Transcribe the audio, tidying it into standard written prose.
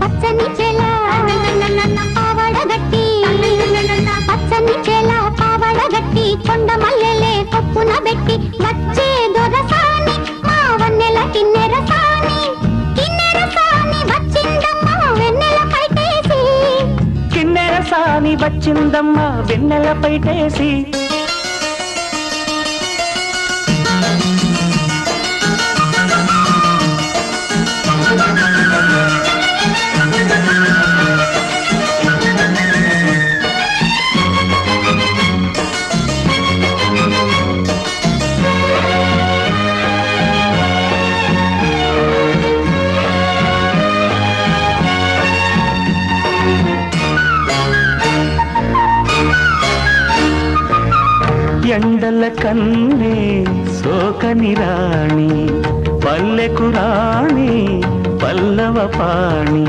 పచ్చని చెల పావడగట్టి పచ్చని చెల పావడగట్టి కొండ మల్లెలే కొప్పున పెట్టి వచ్చే దొరసాని మా వన్నెల కిన్నెర సాని వచ్చిందమ్మా వెన్నెల పైటేసి కిన్నెర సాని వచ్చిందమ్మా వెన్నెల పైటేసి ఎండల కన్నే సోకని రాణి పల్లెకు రాణి పల్లవ పాణి